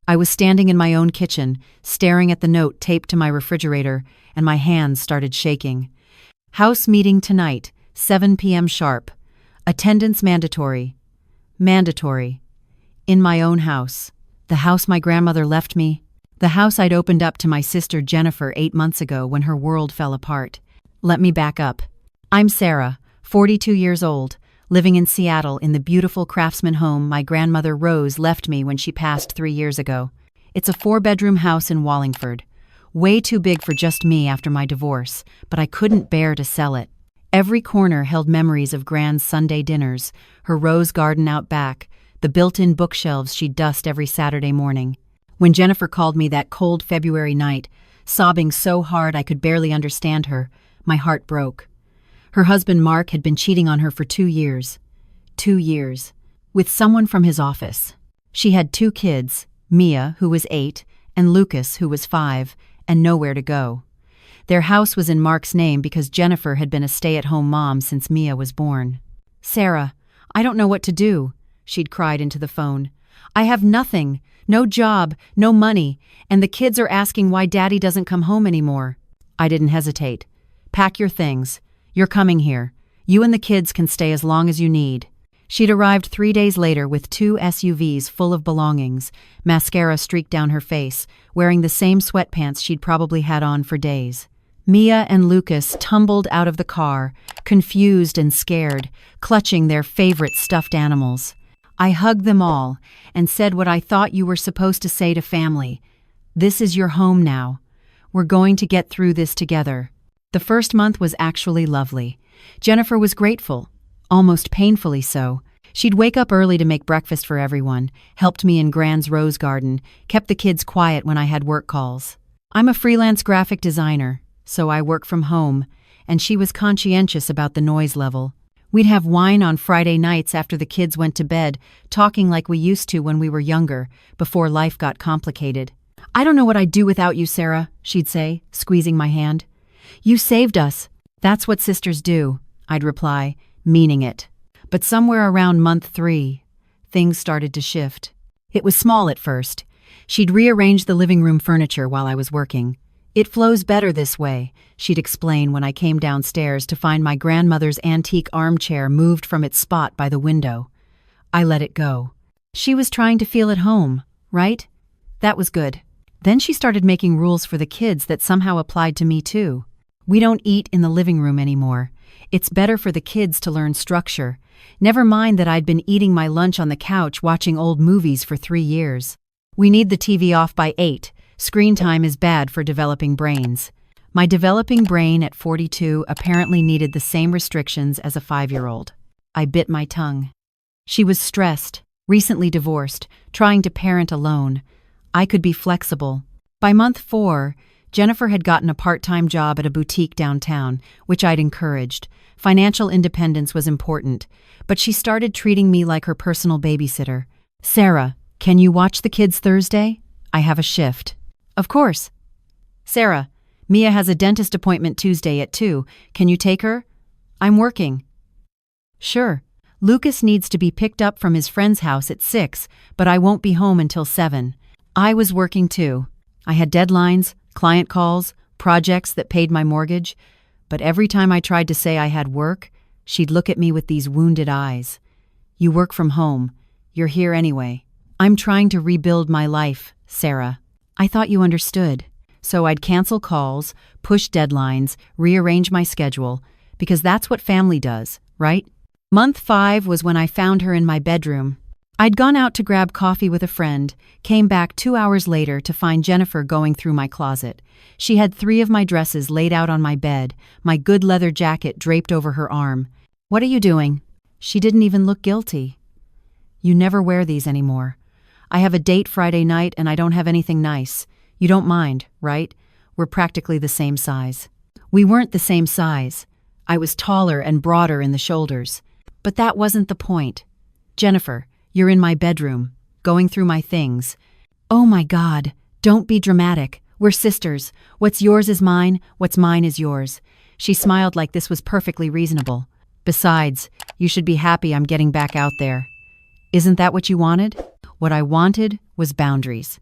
I was standing in my own kitchen, staring at the note taped to my refrigerator, and my hands started shaking. House meeting tonight, 7 p.m. sharp. Attendance mandatory. Mandatory. In my own house. The house my grandmother left me. The house I'd opened up to my sister Jennifer 8 months ago when her world fell apart. Let me back up. I'm Sarah, 42 years old, living in Seattle in the beautiful craftsman home my grandmother Rose left me when she passed 3 years ago. It's a 4-bedroom house in Wallingford. Way too big for just me after my divorce, but I couldn't bear to sell it. Every corner held memories of Grand's Sunday dinners, her rose garden out back, the built-in bookshelves she'd dust every Saturday morning. When Jennifer called me that cold February night, sobbing so hard I could barely understand her, my heart broke. Her husband Mark had been cheating on her for 2 years. 2 years. With someone from his office. She had 2 kids, Mia, who was 8, and Lucas, who was 5, and nowhere to go. Their house was in Mark's name because Jennifer had been a stay-at-home mom since Mia was born. "Sarah, I don't know what to do," she'd cried into the phone. "I have nothing, no job, no money, and the kids are asking why Daddy doesn't come home anymore." I didn't hesitate. "Pack your things. You're coming here. You and the kids can stay as long as you need." She'd arrived 3 days later with 2 SUVs full of belongings, mascara streaked down her face, wearing the same sweatpants she'd probably had on for days. Mia and Lucas tumbled out of the car, confused and scared, clutching their favorite stuffed animals. I hugged them all and said what I thought you were supposed to say to family. "This is your home now. We're going to get through this together." The first month was actually lovely. Jennifer was grateful, almost painfully so. She'd wake up early to make breakfast for everyone, helped me in Grand's rose garden, kept the kids quiet when I had work calls. I'm a freelance graphic designer, so I work from home, and she was conscientious about the noise level. We'd have wine on Friday nights after the kids went to bed, talking like we used to when we were younger, before life got complicated. "I don't know what I'd do without you, Sarah," she'd say, squeezing my hand. "You saved us." "That's what sisters do," I'd reply, meaning it. But somewhere around month 3, things started to shift. It was small at first. She'd rearranged the living room furniture while I was working. "It flows better this way," she'd explain when I came downstairs to find my grandmother's antique armchair moved from its spot by the window. I let it go. She was trying to feel at home, right? That was good. Then she started making rules for the kids that somehow applied to me too. "We don't eat in the living room anymore. It's better for the kids to learn structure. Never mind that I'd been eating my lunch on the couch watching old movies for 3 years. We need the TV off by 8. Screen time is bad for developing brains." My developing brain at 42 apparently needed the same restrictions as a 5-year-old. I bit my tongue. She was stressed, recently divorced, trying to parent alone. I could be flexible. By month 4, Jennifer had gotten a part-time job at a boutique downtown, which I'd encouraged. Financial independence was important, but she started treating me like her personal babysitter. "Sarah, can you watch the kids Thursday? I have a shift." "Of course." "Sarah, Mia has a dentist appointment Tuesday at 2. Can you take her?" "I'm working." "Sure. Lucas needs to be picked up from his friend's house at 6, but I won't be home until 7. I was working too. I had deadlines, client calls, projects that paid my mortgage, but every time I tried to say I had work, she'd look at me with these wounded eyes. "You work from home. You're here anyway." "I'm trying to rebuild my life, Sarah. I thought you understood." So I'd cancel calls, push deadlines, rearrange my schedule, because that's what family does, right? Month 5 was when I found her in my bedroom. I'd gone out to grab coffee with a friend, came back 2 hours later to find Jennifer going through my closet. She had 3 of my dresses laid out on my bed, my good leather jacket draped over her arm. "What are you doing?" She didn't even look guilty. "You never wear these anymore. I have a date Friday night and I don't have anything nice. You don't mind, right? We're practically the same size." We weren't the same size. I was taller and broader in the shoulders. But that wasn't the point. "Jennifer, you're in my bedroom, going through my things." "Oh my God, don't be dramatic. We're sisters. What's yours is mine, what's mine is yours." She smiled like this was perfectly reasonable. "Besides, you should be happy I'm getting back out there." "Isn't that what you wanted?" What I wanted was boundaries.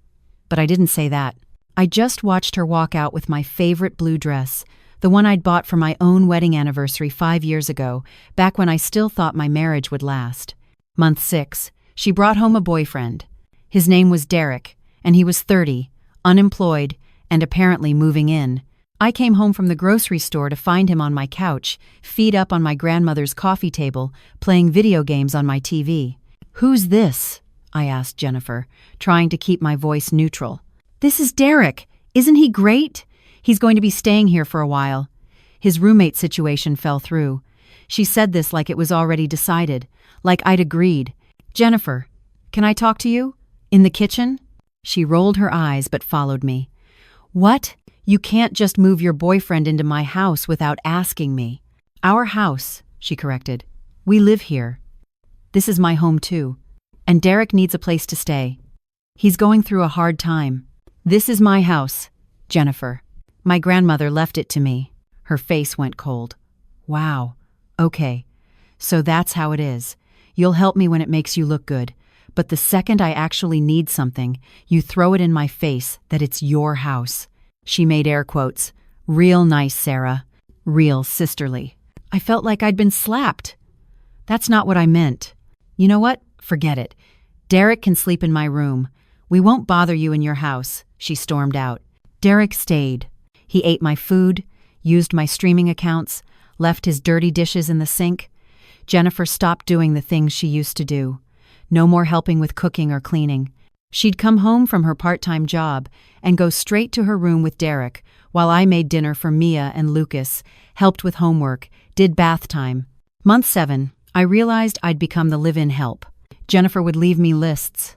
But I didn't say that. I just watched her walk out with my favorite blue dress, the one I'd bought for my own wedding anniversary 5 years ago, back when I still thought my marriage would last. Month 6, she brought home a boyfriend. His name was Derek, and he was 30, unemployed, and apparently moving in. I came home from the grocery store to find him on my couch, feet up on my grandmother's coffee table, playing video games on my TV. "Who's this?" I asked Jennifer, trying to keep my voice neutral. "This is Derek. Isn't he great? He's going to be staying here for a while." His roommate situation fell through. She said this like it was already decided, like I'd agreed. "Jennifer, can I talk to you? In the kitchen?" She rolled her eyes but followed me. "What? You can't just move your boyfriend into my house without asking me." "Our house," she corrected. "We live here. This is my home too. And Derek needs a place to stay. He's going through a hard time. This is my house, Jennifer. My grandmother left it to me." Her face went cold. "Wow. Okay. So that's how it is. You'll help me when it makes you look good. But the second I actually need something, you throw it in my face that it's your house." She made air quotes. "Real nice, Sarah. Real sisterly." I felt like I'd been slapped. "That's not what I meant." "You know what? Forget it. Derek can sleep in my room. We won't bother you in your house," she stormed out. Derek stayed. He ate my food, used my streaming accounts, left his dirty dishes in the sink. Jennifer stopped doing the things she used to do. No more helping with cooking or cleaning. She'd come home from her part-time job and go straight to her room with Derek while I made dinner for Mia and Lucas, helped with homework, did bath time. Month 7, I realized I'd become the live-in help. Jennifer would leave me lists.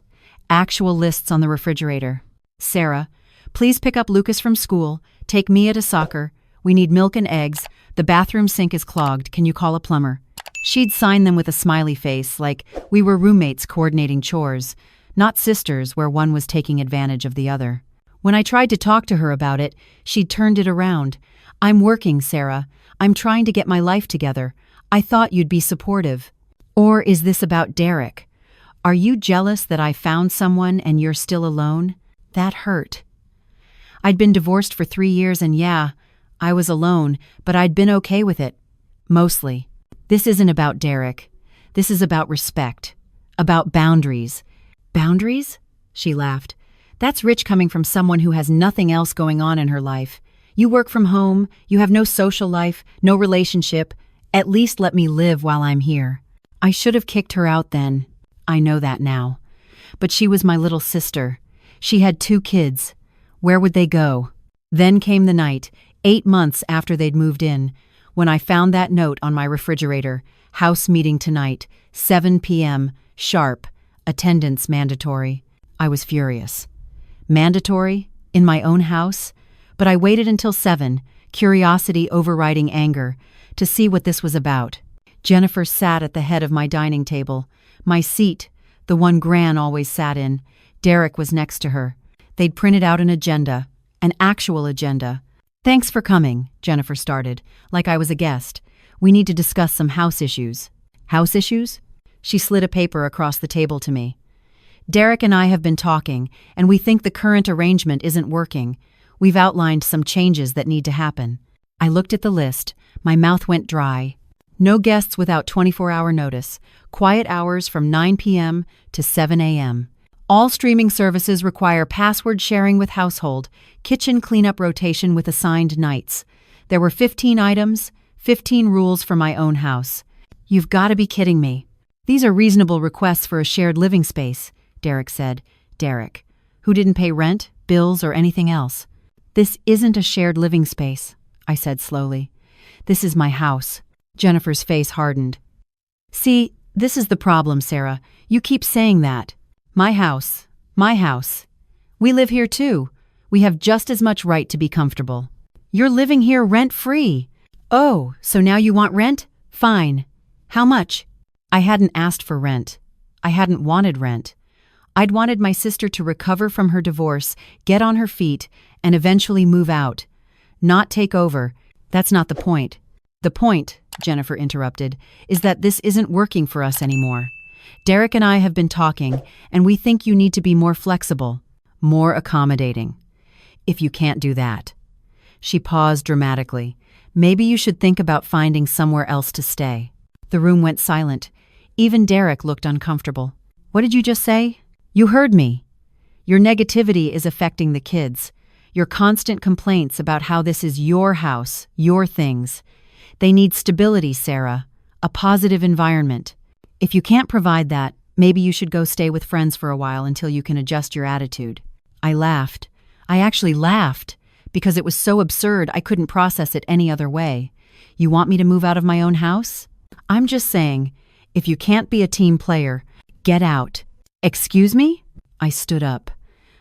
Actual lists on the refrigerator. "Sarah, please pick up Lucas from school, take Mia to soccer, we need milk and eggs, the bathroom sink is clogged, can you call a plumber?" She'd sign them with a smiley face, like we were roommates coordinating chores, not sisters where one was taking advantage of the other. When I tried to talk to her about it, she'd turned it around. "I'm working, Sarah. I'm trying to get my life together. I thought you'd be supportive." Or is this about Derek? "Are you jealous that I found someone and you're still alone?" That hurt. I'd been divorced for 3 years and yeah, I was alone, but I'd been okay with it. Mostly. This isn't about Derek. This is about respect. About boundaries. "Boundaries?" She laughed. "That's rich coming from someone who has nothing else going on in her life. You work from home, you have no social life, no relationship. At least let me live while I'm here." I should have kicked her out then. I know that now. But she was my little sister. She had 2 kids. Where would they go? Then came the night, 8 months after they'd moved in, when I found that note on my refrigerator. "House meeting tonight, 7 p.m., sharp. Attendance mandatory." I was furious. Mandatory? In my own house? But I waited until 7, curiosity overriding anger, to see what this was about. Jennifer sat at the head of my dining table. My seat, the one Gran always sat in. Derek was next to her. They'd printed out an agenda, an actual agenda. "Thanks for coming," Jennifer started, like I was a guest. "We need to discuss some house issues." "House issues?" She slid a paper across the table to me. "Derek and I have been talking, and we think the current arrangement isn't working. We've outlined some changes that need to happen." I looked at the list. My mouth went dry. No guests without 24-hour notice. Quiet hours from 9 p.m. to 7 a.m. All streaming services require password sharing with household, kitchen cleanup rotation with assigned nights. There were 15 items, 15 rules for my own house. "You've got to be kidding me. These are reasonable requests for a shared living space," Derek said. Derek, who didn't pay rent, bills, or anything else. "This isn't a shared living space," I said slowly. "This is my house." Jennifer's face hardened. "See, this is the problem, Sarah. You keep saying that. My house. My house. We live here too. We have just as much right to be comfortable. You're living here rent-free. Oh, so now you want rent? Fine. How much?" I hadn't asked for rent. I hadn't wanted rent. I'd wanted my sister to recover from her divorce, get on her feet, and eventually move out. Not take over. That's not the point. "The point," Jennifer interrupted, "is that this isn't working for us anymore. Derek and I have been talking, and we think you need to be more flexible. more accommodating. If you can't do that. She paused dramatically. Maybe you should think about finding somewhere else to stay. The room went silent. Even Derek looked uncomfortable. What did you just say? You heard me. Your negativity is affecting the kids. Your constant complaints about how this is your house, your things. They need stability, Sarah. A positive environment. If you can't provide that, maybe you should go stay with friends for a while until you can adjust your attitude. I laughed. I actually laughed, because it was so absurd I couldn't process it any other way. You want me to move out of my own house? I'm just saying, if you can't be a team player, get out. Excuse me? I stood up.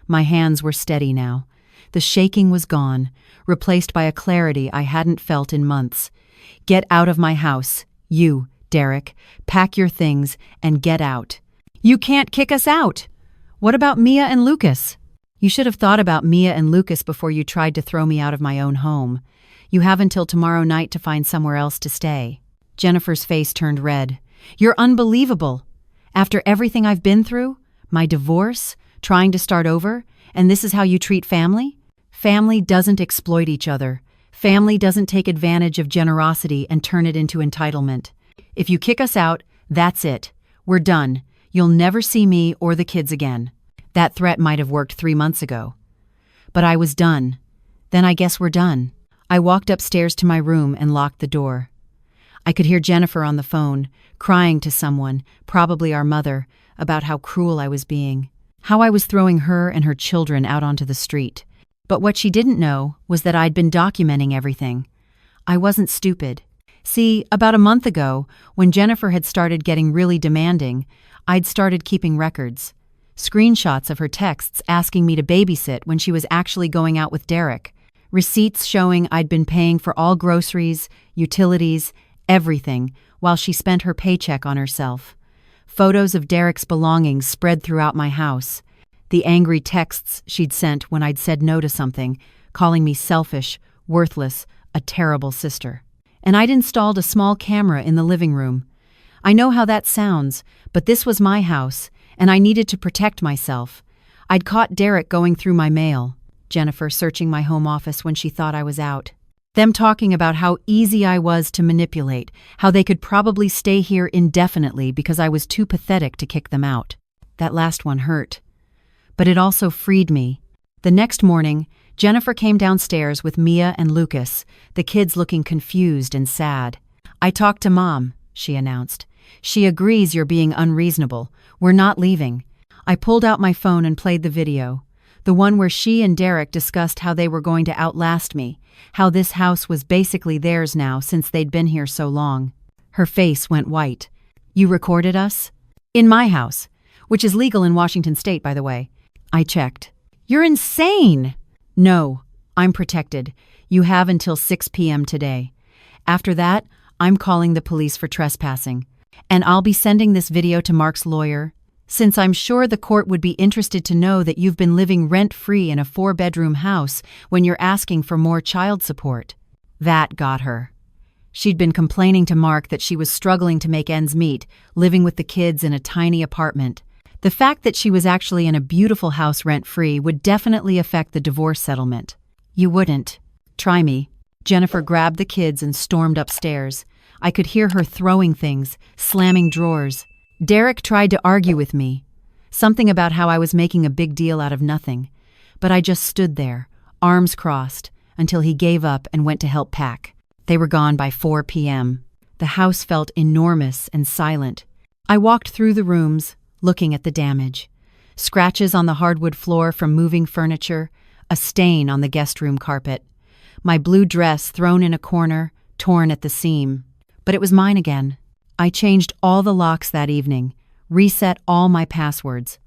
My hands were steady now. The shaking was gone, replaced by a clarity I hadn't felt in months. Get out of my house. You, Derek, pack your things and get out. You can't kick us out. What about Mia and Lucas? You should have thought about Mia and Lucas before you tried to throw me out of my own home. You have until tomorrow night to find somewhere else to stay. Jennifer's face turned red. You're unbelievable. After everything I've been through, my divorce, trying to start over, and this is how you treat family? Family doesn't exploit each other. Family doesn't take advantage of generosity and turn it into entitlement. If you kick us out, that's it. We're done. You'll never see me or the kids again. That threat might have worked 3 months ago. But I was done. Then I guess we're done. I walked upstairs to my room and locked the door. I could hear Jennifer on the phone, crying to someone, probably our mother, about how cruel I was being, how I was throwing her and her children out onto the street. But what she didn't know was that I'd been documenting everything. I wasn't stupid. See, about a month ago, when Jennifer had started getting really demanding, I'd started keeping records. Screenshots of her texts asking me to babysit when she was actually going out with Derek. Receipts showing I'd been paying for all groceries, utilities, everything, while she spent her paycheck on herself. Photos of Derek's belongings spread throughout my house. The angry texts she'd sent when I'd said no to something, calling me selfish, worthless, a terrible sister. And I'd installed a small camera in the living room. I know how that sounds, but this was my house, and I needed to protect myself. I'd caught Derek going through my mail, Jennifer searching my home office when she thought I was out. Them talking about how easy I was to manipulate, how they could probably stay here indefinitely because I was too pathetic to kick them out. That last one hurt. But it also freed me. The next morning, Jennifer came downstairs with Mia and Lucas, the kids looking confused and sad. I talked to Mom, she announced. She agrees you're being unreasonable. We're not leaving. I pulled out my phone and played the video. The one where she and Derek discussed how they were going to outlast me, how this house was basically theirs now since they'd been here so long. Her face went white. You recorded us? In my house, which is legal in Washington state, by the way. I checked. You're insane! No, I'm protected. You have until 6 p.m. today. After that, I'm calling the police for trespassing. And I'll be sending this video to Mark's lawyer, since I'm sure the court would be interested to know that you've been living rent-free in a 4-bedroom house when you're asking for more child support. That got her. She'd been complaining to Mark that she was struggling to make ends meet, living with the kids in a tiny apartment. The fact that she was actually in a beautiful house rent-free would definitely affect the divorce settlement. You wouldn't. Try me. Jennifer grabbed the kids and stormed upstairs. I could hear her throwing things, slamming drawers. Derek tried to argue with me. Something about how I was making a big deal out of nothing. But I just stood there, arms crossed, until he gave up and went to help pack. They were gone by 4 p.m. The house felt enormous and silent. I walked through the rooms, looking at the damage. Scratches on the hardwood floor from moving furniture, a stain on the guest room carpet. My blue dress thrown in a corner, torn at the seam. But it was mine again. I changed all the locks that evening, reset all my passwords,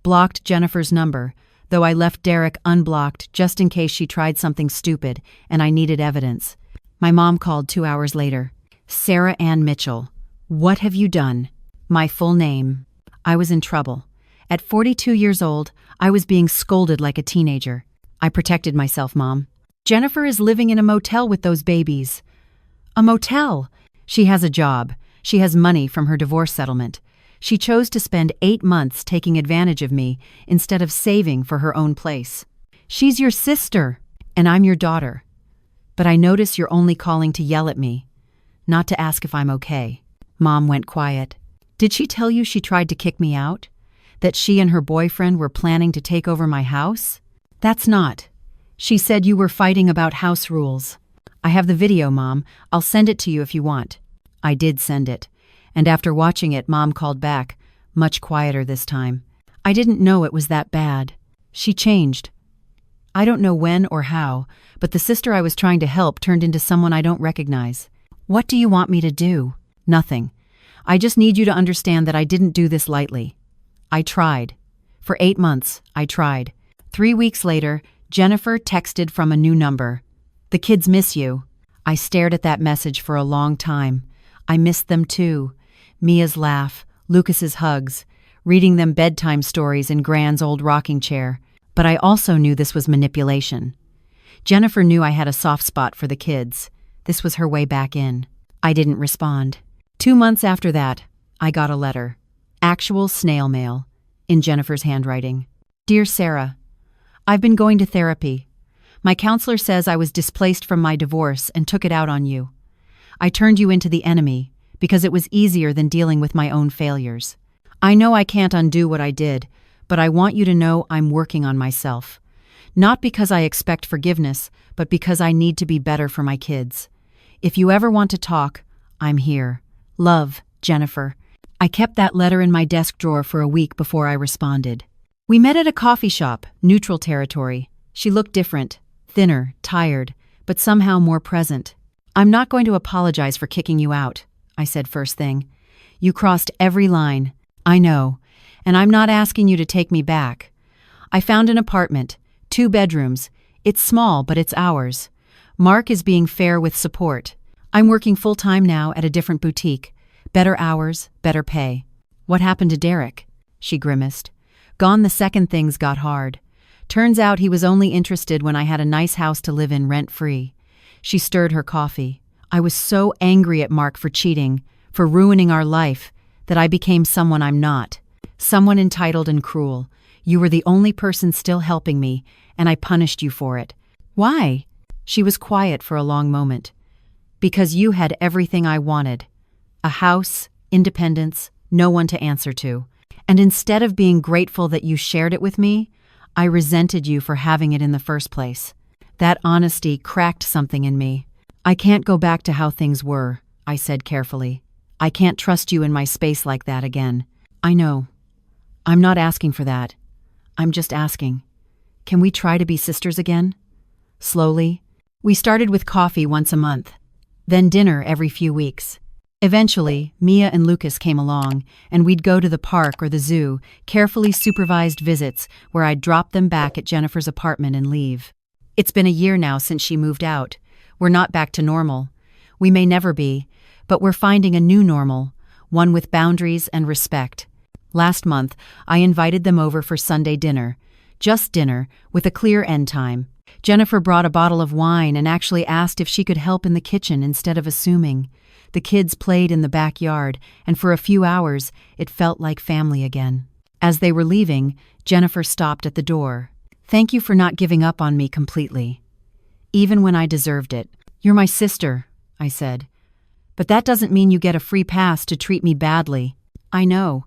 blocked Jennifer's number, though I left Derek unblocked just in case she tried something stupid and I needed evidence. My mom called 2 hours later. Sarah Ann Mitchell. What have you done? My full name. I was in trouble. At 42 years old, I was being scolded like a teenager. I protected myself, Mom. Jennifer is living in a motel with those babies. A motel? She has a job. She has money from her divorce settlement. She chose to spend 8 months taking advantage of me instead of saving for her own place. She's your sister, and I'm your daughter. But I notice you're only calling to yell at me, not to ask if I'm okay. Mom went quiet. Did she tell you she tried to kick me out? That she and her boyfriend were planning to take over my house? That's not. She said you were fighting about house rules. I have the video, Mom. I'll send it to you if you want. I did send it. And after watching it, Mom called back, much quieter this time. I didn't know it was that bad. She changed. I don't know when or how, but the sister I was trying to help turned into someone I don't recognize. What do you want me to do? Nothing. I just need you to understand that I didn't do this lightly. I tried. For 8 months, I tried. 3 weeks later, Jennifer texted from a new number. The kids miss you. I stared at that message for a long time. I missed them too. Mia's laugh, Lucas's hugs, reading them bedtime stories in Gran's old rocking chair. But I also knew this was manipulation. Jennifer knew I had a soft spot for the kids. This was her way back in. I didn't respond. 2 months after that, I got a letter. Actual snail mail, in Jennifer's handwriting. Dear Sarah, I've been going to therapy. My counselor says I was displaced from my divorce and took it out on you. I turned you into the enemy because it was easier than dealing with my own failures. I know I can't undo what I did, but I want you to know I'm working on myself. Not because I expect forgiveness, but because I need to be better for my kids. If you ever want to talk, I'm here. Love, Jennifer. I kept that letter in my desk drawer for a week before I responded. We met at a coffee shop, neutral territory. She looked different, thinner, tired, but somehow more present. I'm not going to apologize for kicking you out, I said first thing. You crossed every line. I know, and I'm not asking you to take me back. I found an apartment, 2 bedrooms. It's small, but it's ours. Mark is being fair with support. I'm working full-time now at a different boutique. Better hours, better pay. What happened to Derek? She grimaced. Gone the second things got hard. Turns out he was only interested when I had a nice house to live in rent-free. She stirred her coffee. I was so angry at Mark for cheating, for ruining our life, that I became someone I'm not. Someone entitled and cruel. You were the only person still helping me, and I punished you for it. Why? She was quiet for a long moment. Because you had everything I wanted. A house, independence, no one to answer to. And instead of being grateful that you shared it with me, I resented you for having it in the first place. That honesty cracked something in me. I can't go back to how things were, I said carefully. I can't trust you in my space like that again. I know. I'm not asking for that. I'm just asking. Can we try to be sisters again? Slowly. We started with coffee once a month, then dinner every few weeks. Eventually, Mia and Lucas came along, and we'd go to the park or the zoo, carefully supervised visits where I'd drop them back at Jennifer's apartment and leave. It's been a year now since she moved out. We're not back to normal. We may never be, but we're finding a new normal, one with boundaries and respect. Last month, I invited them over for Sunday dinner. Just dinner, with a clear end time. Jennifer brought a bottle of wine and actually asked if she could help in the kitchen instead of assuming. The kids played in the backyard, and for a few hours, it felt like family again. As they were leaving, Jennifer stopped at the door. Thank you for not giving up on me completely. Even when I deserved it. You're my sister, I said. But that doesn't mean you get a free pass to treat me badly. I know.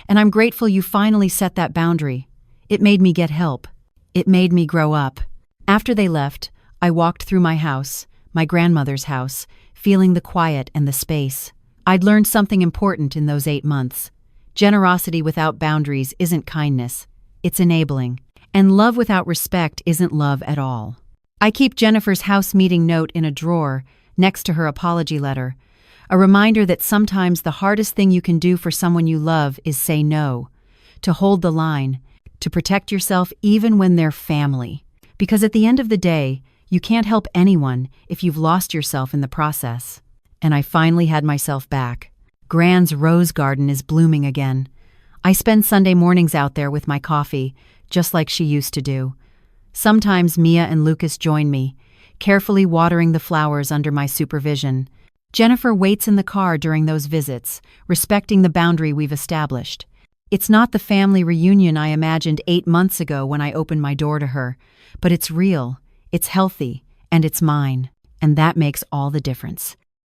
And I'm grateful you finally set that boundary. It made me get help. It made me grow up. After they left, I walked through my house, my grandmother's house, feeling the quiet and the space. I'd learned something important in those 8 months. Generosity without boundaries isn't kindness. It's enabling. And love without respect isn't love at all. I keep Jennifer's house meeting note in a drawer next to her apology letter, a reminder that sometimes the hardest thing you can do for someone you love is say no, to hold the line, to protect yourself even when they're family. Because at the end of the day, you can't help anyone if you've lost yourself in the process. And I finally had myself back. Gran's rose garden is blooming again. I spend Sunday mornings out there with my coffee, just like she used to do. Sometimes Mia and Lucas join me, carefully watering the flowers under my supervision. Jennifer waits in the car during those visits, respecting the boundary we've established. It's not the family reunion I imagined 8 months ago when I opened my door to her, but it's real, it's healthy, and it's mine, and that makes all the difference.